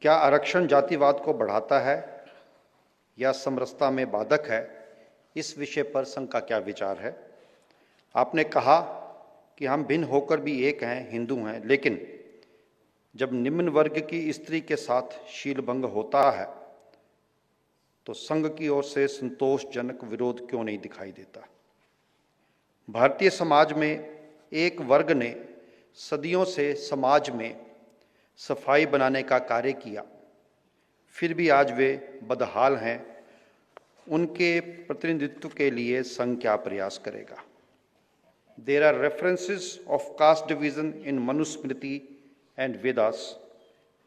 क्या आरक्षण जातिवाद को बढ़ाता है या समरसता में बाधक है, इस विषय पर संघ का क्या विचार है? आपने कहा कि हम भिन्न होकर भी एक हैं, हिंदू हैं, लेकिन जब निम्न वर्ग की स्त्री के साथ शीलभंग होता है तो संघ की ओर से संतोषजनक विरोध क्यों नहीं दिखाई देता? भारतीय समाज में एक वर्ग ने सदियों से समाज में सफाई बनाने का कार्य किया, फिर भी आज वे बदहाल हैं। उनके प्रतिनिधित्व के लिए संघ क्या प्रयास करेगा? There are references of caste division in Manusmriti and Vedas.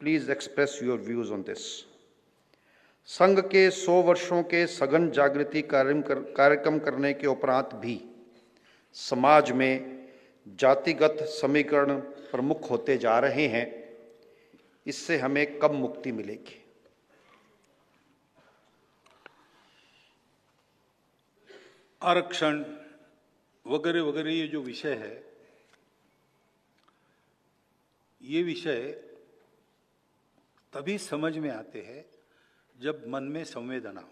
Please express your views on this. संघ के 100 वर्षों के सघन जागृति कार्यक्रम करने के उपरांत भी समाज में जातिगत समीकरण प्रमुख होते जा रहे हैं। इससे हमें कब मुक्ति मिलेगी? आरक्षण वगैरह वगैरह ये जो विषय है, ये विषय तभी समझ में आते हैं जब मन में संवेदना हो।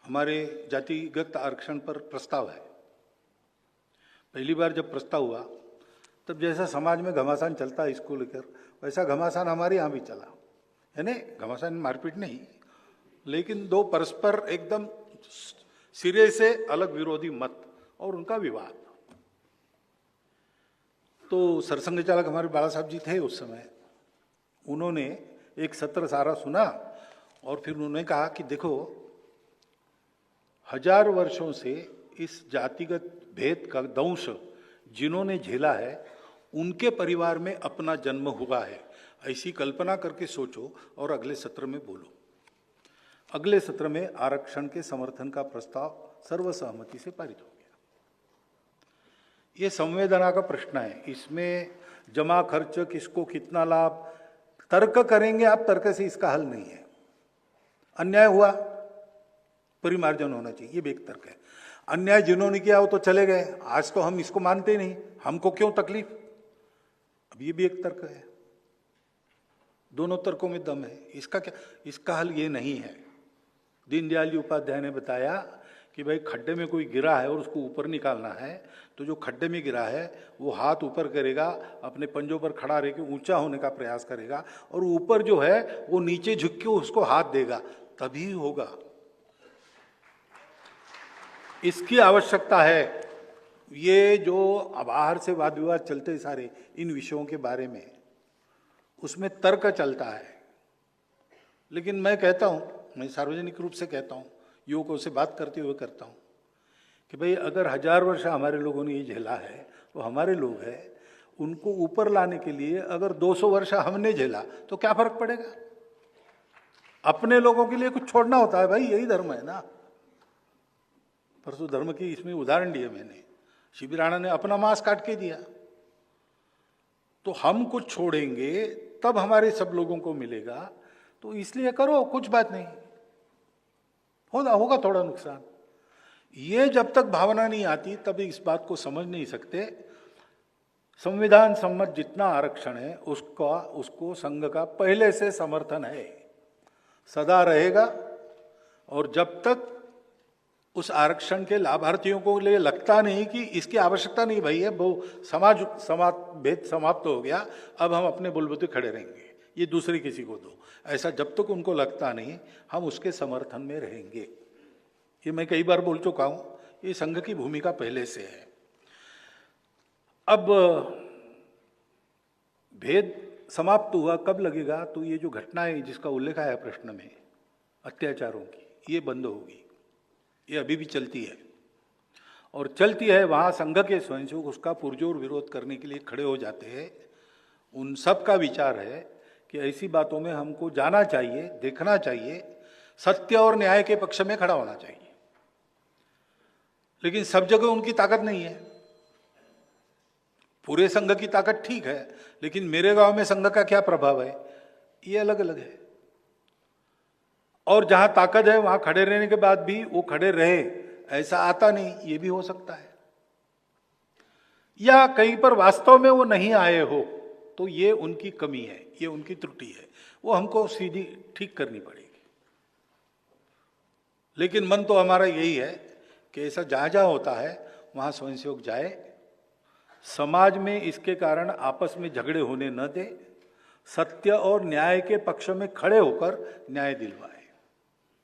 हमारे जातिगत आरक्षण पर प्रस्ताव है। पहली बार जब प्रस्ताव हुआ तब जैसा समाज में घमासान चलता है इसको लेकर, वैसा घमासान हमारे यहाँ भी चला। यानी घमासान मारपीट नहीं, लेकिन दो परस्पर एकदम सिरे से अलग विरोधी मत और उनका विवाद। तो सरसंघ चालक हमारे बाला साहब जी थे उस समय। उन्होंने एक सत्र सारा सुना और फिर उन्होंने कहा कि देखो, 1000 वर्षों से इस जातिगत भेद का दंश जिन्होंने झेला है, उनके परिवार में अपना जन्म हुआ है, ऐसी कल्पना करके सोचो और अगले सत्र में बोलो। अगले सत्र में आरक्षण के समर्थन का प्रस्ताव सर्वसहमति से पारित हो गया। ये संवेदना का प्रश्न है। इसमें जमा खर्च, किसको कितना लाभ, तर्क करेंगे आप, तर्क से इसका हल नहीं है। अन्याय हुआ, परिमार्जन होना चाहिए, ये भी एक तर्क है। अन्याय जिन्होंने किया वो तो चले गए, आज तो हम इसको मानते नहीं, हमको क्यों तकलीफ, अब ये भी एक तर्क है। दोनों तर्कों में दम है। इसका क्या, इसका हल ये नहीं है। दीनदयाल जी उपाध्याय ने बताया कि भाई खड्डे में कोई गिरा है और उसको ऊपर निकालना है, तो जो खड्डे में गिरा है वो हाथ ऊपर करेगा, अपने पंजों पर खड़ा रह के ऊंचा होने का प्रयास करेगा, और ऊपर जो है वो नीचे झुक के उसको हाथ देगा, तभी होगा। इसकी आवश्यकता है। ये जो बाहर से वाद विवाद चलते सारे इन विषयों के बारे में, उसमें तर्क चलता है। लेकिन मैं कहता हूं, मैं सार्वजनिक रूप से कहता हूं, युवकों से बात करते हुए करता हूं कि भाई अगर 1000 वर्ष हमारे लोगों ने ये झेला है, वो हमारे लोग हैं, उनको ऊपर लाने के लिए अगर 200 वर्ष हमने झेला तो क्या फर्क पड़ेगा? अपने लोगों के लिए कुछ छोड़ना होता है भाई, यही धर्म है ना। परसों धर्म की इसमें उदाहरण दिया मैंने, शिबी राणा ने अपना मांस काट के दिया, तो हम कुछ छोड़ेंगे तब हमारे सब लोगों को मिलेगा, तो इसलिए करो, कुछ बात नहीं, होगा थोड़ा नुकसान। ये जब तक भावना नहीं आती तब इस बात को समझ नहीं सकते। संविधान सम्मत जितना आरक्षण है उसको संघ का पहले से समर्थन है, सदा रहेगा। और जब तक उस आरक्षण के लाभार्थियों को लिए लगता नहीं कि इसकी आवश्यकता नहीं भाई है, वो समाज भेद समाप्त हो गया, अब हम अपने बलबूते खड़े रहेंगे, ये दूसरे किसी को दो, ऐसा जब तक उनको लगता नहीं, हम उसके समर्थन में रहेंगे। ये मैं कई बार बोल चुका हूं, ये संघ की भूमिका पहले से है। अब भेद समाप्त हुआ कब लगेगा? तो ये जो घटनाएं जिसका उल्लेख आया प्रश्न में, अत्याचारों की, ये बंद होगी। ये अभी भी चलती है और चलती है। वहां संघ के स्वयंसेवक उसका पुरजोर विरोध करने के लिए खड़े हो जाते हैं। उन सब का विचार है कि ऐसी बातों में हमको जाना चाहिए, देखना चाहिए, सत्य और न्याय के पक्ष में खड़ा होना चाहिए। लेकिन सब जगह उनकी ताकत नहीं है। पूरे संघ की ताकत ठीक है, लेकिन मेरे गांव में संघ का क्या प्रभाव है, ये अलग अलग है। और जहां ताकत है वहां खड़े रहने के बाद भी वो खड़े रहे, ऐसा आता नहीं, ये भी हो सकता है। या कहीं पर वास्तव में वो नहीं आए हो, तो ये उनकी कमी है, ये उनकी त्रुटि है, वो हमको सीधी ठीक करनी पड़ेगी। लेकिन मन तो हमारा यही है कि ऐसा जहाँ जहाँ होता है वहाँ स्वयंसेवक जाए, समाज में इसके कारण आपस में झगड़े होने न दे, सत्य और न्याय के पक्ष में खड़े होकर न्याय दिलवाए।